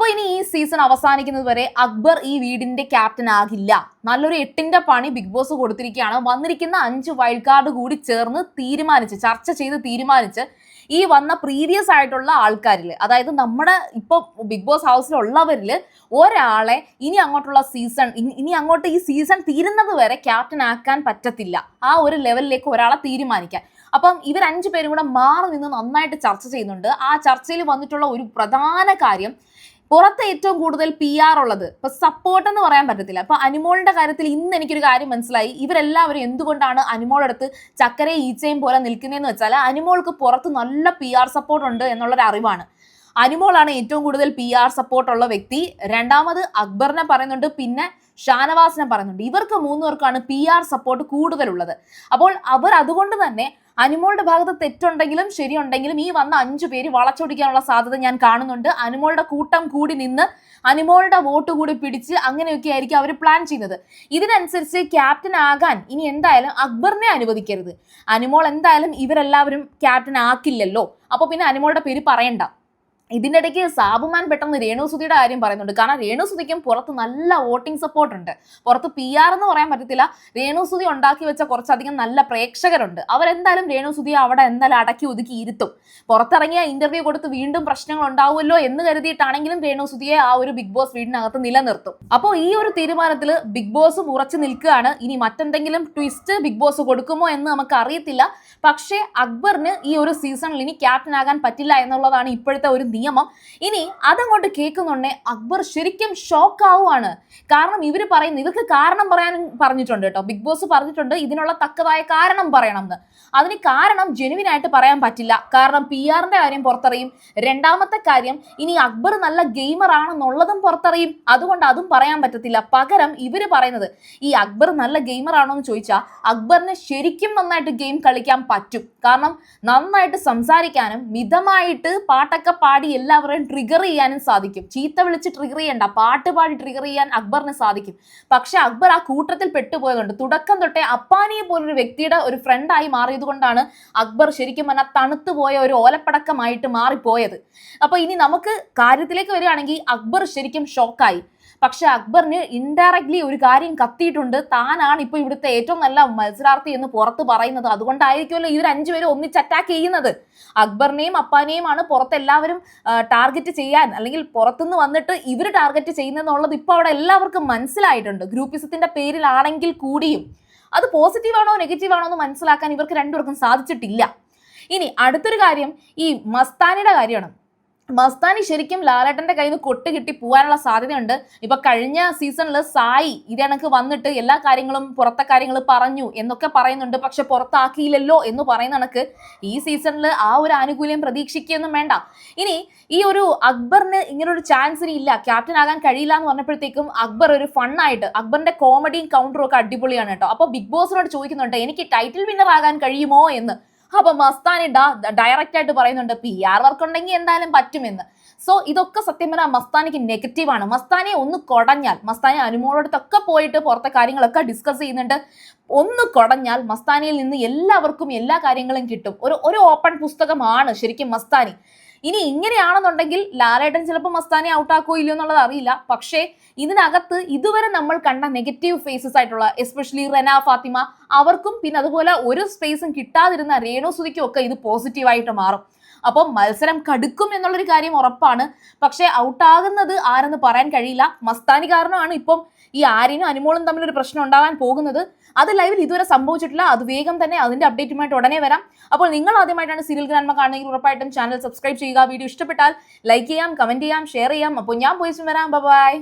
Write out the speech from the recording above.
അപ്പോൾ ഇനി ഈ സീസൺ അവസാനിക്കുന്നത് വരെ അക്ബർ ഈ വീടിന്റെ ക്യാപ്റ്റൻ ആകില്ല. നല്ലൊരു 8ന്റെ പണി ബിഗ് ബോസ് കൊടുത്തിരിക്കുകയാണ്. വന്നിരിക്കുന്ന 5 വൈൽഡ് കാർഡ് കൂടി ചേർന്ന് ചർച്ച ചെയ്ത് തീരുമാനിച്ച് ഈ വന്ന പ്രീവിയസ് ആയിട്ടുള്ള ആൾക്കാരിൽ, അതായത് നമ്മുടെ ഇപ്പൊ ബിഗ് ബോസ് ഹൗസിലുള്ളവരിൽ ഒരാളെ ഇനി അങ്ങോട്ട് ഈ സീസൺ തീരുന്നത് വരെ ക്യാപ്റ്റൻ ആക്കാൻ പറ്റത്തില്ല. ആ ഒരു ലെവലിലേക്ക് ഒരാളെ തീരുമാനിക്കാൻ. അപ്പം ഇവർ 5 പേരും കൂടെ മാറി നിന്ന് നന്നായിട്ട് ചർച്ച ചെയ്യുന്നുണ്ട്. ആ ചർച്ചയിൽ വന്നിട്ടുള്ള ഒരു പ്രധാന കാര്യം, പുറത്ത് ഏറ്റവും കൂടുതൽ PR ഉള്ളത് ഇപ്പൊ സപ്പോർട്ട് എന്ന് പറയാൻ പറ്റത്തില്ല. അപ്പൊ അനുമോളിന്റെ കാര്യത്തിൽ ഇന്ന് എനിക്കൊരു കാര്യം മനസ്സിലായി. ഇവരെല്ലാവരും എന്തുകൊണ്ടാണ് അനുമോളടുത്ത് ചക്കരയും ഈച്ചയും പോലെ നിൽക്കുന്നതെന്ന് വെച്ചാൽ അനുമോൾക്ക് പുറത്ത് നല്ല PR സപ്പോർട്ട് ഉണ്ട് എന്നുള്ളൊരു അറിവാണ്. അനുമോളാണ് ഏറ്റവും കൂടുതൽ PR സപ്പോർട്ടുള്ള വ്യക്തി. രണ്ടാമത് അക്ബറിനെ പറയുന്നുണ്ട്, പിന്നെ ഷാനവാസിനെ പറയുന്നുണ്ട്. ഇവർക്ക് 3 പേർക്കാണ് PR സപ്പോർട്ട് കൂടുതലുള്ളത്. അപ്പോൾ അവർ അതുകൊണ്ട് തന്നെ അനുമോളുടെ ഭാഗത്ത് തെറ്റുണ്ടെങ്കിലും ശരിയുണ്ടെങ്കിലും ഈ വന്ന 5 പേര് വളച്ചൊടിക്കാനുള്ള സാധ്യത ഞാൻ കാണുന്നുണ്ട്. അനുമോളുടെ കൂട്ടം കൂടി നിന്ന് അനുമോളുടെ വോട്ട് കൂടി പിടിച്ച് അങ്ങനെയൊക്കെ ആയിരിക്കും അവർ പ്ലാൻ ചെയ്യുന്നത്. ഇതിനനുസരിച്ച് ക്യാപ്റ്റൻ ആകാൻ ഇനി എന്തായാലും അക്ബറിനെ അനുവദിക്കരുത്. അനുമോൾ എന്തായാലും ഇവരെല്ലാവരും ക്യാപ്റ്റൻ ആക്കില്ലല്ലോ. അപ്പൊ പിന്നെ അനുമോളുടെ പേര് പറയണ്ട. ഇതിൻ്റെ ഇടയ്ക്ക് സാബുമാൻ പെട്ടെന്ന് രേണുസുതിയുടെ കാര്യം പറയുന്നുണ്ട്. കാരണം രേണുസുതിക്കും പുറത്ത് നല്ല വോട്ടിംഗ് സപ്പോർട്ട് ഉണ്ട്. പുറത്ത് PR എന്ന് പറയാൻ പറ്റത്തില്ല, രേണുസുതി ഉണ്ടാക്കി വെച്ച കുറച്ചധികം നല്ല പ്രേക്ഷകരുണ്ട്. അവരെന്തായാലും രേണുസുതിയെ അവിടെ എന്തായാലും അടക്കി ഒതുക്കി ഇരുത്തും. പുറത്തിറങ്ങിയ ഇന്റർവ്യൂ കൊടുത്ത് വീണ്ടും പ്രശ്നങ്ങൾ ഉണ്ടാവുമല്ലോ എന്ന് കരുതിയിട്ടാണെങ്കിലും രേണുസുതിയെ ആ ഒരു ബിഗ് ബോസ് വീടിനകത്ത് നിലനിർത്തും. അപ്പോൾ ഈ ഒരു തീരുമാനത്തിൽ ബിഗ് ബോസ് ഉറച്ചു നിൽക്കുകയാണ്. ഇനി മറ്റെന്തെങ്കിലും ട്വിസ്റ്റ് ബിഗ് ബോസ് കൊടുക്കുമോ എന്ന് നമുക്ക് അറിയത്തില്ല. പക്ഷേ അക്ബറിന് ഈ ഒരു സീസണിൽ ഇനി ക്യാപ്റ്റൻ ആകാൻ പറ്റില്ല എന്നുള്ളതാണ് ഇപ്പോഴത്തെ ഒരു നിയമം. ഇനി അതങ്ങോട്ട് കേൾക്കുന്നുണ്ടേ അക്ബർ ശരിക്കും ഷോക്ക് ആവുകയാണ്. കാരണം ഇവർക്ക് കാരണം പറയാനും പറഞ്ഞിട്ടുണ്ട് കേട്ടോ. ബിഗ് ബോസ് പറഞ്ഞിട്ടുണ്ട് ഇതിനുള്ള തക്കതായ കാരണം പറയണം എന്ന്. അതിന് കാരണം ജെനുവിൻ ആയിട്ട് പറയാൻ പറ്റില്ല. കാരണം PR-ന്റെ കാര്യം പുറത്തറിയും. രണ്ടാമത്തെ കാര്യം, ഇനി അക്ബർ നല്ല ഗെയിമർ ആണെന്നുള്ളതും പുറത്തറിയും. അതുകൊണ്ട് അതും പറയാൻ പറ്റത്തില്ല. പകരം ഇവര് പറയുന്നത്, ഈ അക്ബർ നല്ല ഗെയിമർ ആണോ എന്ന് ചോദിച്ചാൽ അക്ബറിന് ശരിക്കും നന്നായിട്ട് ഗെയിം കളിക്കാൻ പറ്റും. കാരണം നന്നായിട്ട് സംസാരിക്കാനും മിതമായിട്ട് പാട്ടൊക്കെ പാടി എല്ലാവരെയും ട്രിഗർ ചെയ്യാനും സാധിക്കും. ചീത്ത വിളിച്ച് ട്രിഗർ ചെയ്യണ്ട, പാട്ട് പാടി ട്രിഗർ ചെയ്യാൻ അക്ബറിന് സാധിക്കും. പക്ഷെ അക്ബർ ആ കൂട്ടത്തിൽ പെട്ടുപോയതുകൊണ്ട് തുടക്കം തൊട്ടേ അപ്പാനിയെ പോലൊരു വ്യക്തിയുടെ ഒരു ഫ്രണ്ടായി മാറിയത് കൊണ്ടാണ് അക്ബർ ശരിക്കും പറഞ്ഞാൽ തണുത്തുപോയ ഒരു ഓലപ്പടക്കമായിട്ട് മാറിപ്പോയത്. അപ്പൊ ഇനി നമുക്ക് കാര്യത്തിലേക്ക് വരികയാണെങ്കിൽ അക്ബർ ശരിക്കും ഷോക്കായി. പക്ഷെ അക്ബറിന് ഇൻഡയറക്ട്ലി ഒരു കാര്യം കത്തിയിട്ടുണ്ട്. താനാണ് ഇപ്പൊ ഇവിടുത്തെ ഏറ്റവും നല്ല മത്സരാർത്ഥി എന്ന് പുറത്ത് പറയുന്നത്. അതുകൊണ്ടായിരിക്കുമല്ലോ ഇവർ 5 പേരും ഒന്നിച്ച് അറ്റാക്ക് ചെയ്യുന്നത്. അക്ബറിനെയും അപ്പാനെയുമാണ് പുറത്ത് എല്ലാവരും ടാർഗറ്റ് ചെയ്യാൻ, അല്ലെങ്കിൽ പുറത്തുനിന്ന് വന്നിട്ട് ഇവർ ടാർഗറ്റ് ചെയ്യുന്നതെന്നുള്ളത് ഇപ്പൊ അവിടെ എല്ലാവർക്കും മനസ്സിലായിട്ടുണ്ട്. ഗ്രൂപ്പിസത്തിന്റെ പേരിലാണെങ്കിൽ കൂടിയും അത് പോസിറ്റീവാണോ നെഗറ്റീവാണോ എന്ന് മനസ്സിലാക്കാൻ ഇവർക്ക് 2 പേർക്കും സാധിച്ചിട്ടില്ല. ഇനി അടുത്തൊരു കാര്യം ഈ മസ്താനിയുടെ കാര്യമാണ്. മസ്താനി ശരിക്കും ലാലേട്ടന്റെ കയ്യിൽ നിന്ന് കൊട്ട് കിട്ടി പോകാനുള്ള സാധ്യതയുണ്ട്. ഇപ്പൊ കഴിഞ്ഞ സീസണിൽ സായി ഇതേണക്ക് വന്നിട്ട് എല്ലാ കാര്യങ്ങളും പുറത്തെ കാര്യങ്ങൾ പറഞ്ഞു എന്നൊക്കെ പറയുന്നുണ്ട്. പക്ഷെ പുറത്താക്കിയില്ലല്ലോ എന്ന് പറയുന്ന കണക്ക് ഈ സീസണിൽ ആ ഒരു ആനുകൂല്യം പ്രതീക്ഷിക്കുകയൊന്നും വേണ്ട. ഇനി ഈ ഒരു അക്ബറിന് ഇങ്ങനൊരു ചാൻസ് ഇനി ഇല്ല, ക്യാപ്റ്റൻ ആകാൻ കഴിയില്ല എന്ന് പറഞ്ഞപ്പോഴത്തേക്കും അക്ബർ ഒരു ഫണ്ണായിട്ട്, അക്ബറിന്റെ കോമഡിയും കൗണ്ടറും ഒക്കെ അടിപൊളിയാണ് കേട്ടോ. അപ്പൊ ബിഗ് ബോസിനോട് ചോദിക്കുന്നുണ്ട് എനിക്ക് ടൈറ്റിൽ വിന്നർ ആകാൻ കഴിയുമോ എന്ന്. അപ്പൊ മസ്താനി ഡയറക്റ്റ് ആയിട്ട് പറയുന്നുണ്ട് PR വർക്ക് ഉണ്ടെങ്കിൽ എന്തായാലും പറ്റുമെന്ന്. സോ ഇതൊക്കെ സത്യം പറഞ്ഞാൽ മസ്താനിക്ക് നെഗറ്റീവാണ്. മസ്താനിയെ ഒന്ന് കൊടഞ്ഞാൽ, മസ്താനി അനുമോളടുത്തൊക്കെ പോയിട്ട് പുറത്തെ കാര്യങ്ങളൊക്കെ ഡിസ്കസ് ചെയ്യുന്നുണ്ട്. ഒന്ന് കൊടഞ്ഞാൽ മസ്താനിയിൽ നിന്ന് എല്ലാവർക്കും എല്ലാ കാര്യങ്ങളും കിട്ടും. ഒരു ഓപ്പൺ പുസ്തകമാണ് ശരിക്കും മസ്താനി. ഇനി ഇങ്ങനെയാണെന്നുണ്ടെങ്കിൽ ലാലേട്ടൻ ചിലപ്പോൾ മസ്താനെ ഔട്ടാക്കോ ഇല്ലയോ എന്നുള്ളത് അറിയില്ല. പക്ഷേ ഇതിനകത്ത് ഇതുവരെ നമ്മൾ കണ്ട നെഗറ്റീവ് ഫേസസ് ആയിട്ടുള്ള എസ്പെഷ്യലി റെന ഫാത്തിമ, അവർക്കും പിന്നെ അതുപോലെ ഒരു സ്പേസും കിട്ടാതിരുന്ന രേണുസുതിക്കും ഒക്കെ ഇത് പോസിറ്റീവായിട്ട് മാറും. അപ്പം മത്സരം കടുക്കും എന്നുള്ളൊരു കാര്യം ഉറപ്പാണ്. പക്ഷെ ഔട്ടാകുന്നത് ആരെന്ന് പറയാൻ കഴിയില്ല. മസ്താനി കാരണമാണ് ഇപ്പം ഈ ആര്യനും അനുമോളും തമ്മിലൊരു പ്രശ്നം ഉണ്ടാകാൻ പോകുന്നത്. അത് ലൈവിൽ ഇതുവരെ സംഭവിച്ചിട്ടില്ല. അത് വേഗം തന്നെ അതിന്റെ അപ്ഡേറ്റുമായിട്ട് ഉടനെ വരാം. അപ്പോൾ നിങ്ങൾ ആദ്യമായിട്ടാണ് സീരിയൽ ഗ്രാൻഡ്മ കാണുന്നെങ്കിൽ ഉറപ്പായിട്ടും ചാനൽ സബ്സ്ക്രൈബ് ചെയ്യുക. വീഡിയോ ഇഷ്ടപ്പെട്ടാൽ ലൈക്ക് ചെയ്യാം, കമന്റ് ചെയ്യാം, ഷെയർ ചെയ്യാം. അപ്പോൾ ഞാൻ പോയി വരാം. ബൈ.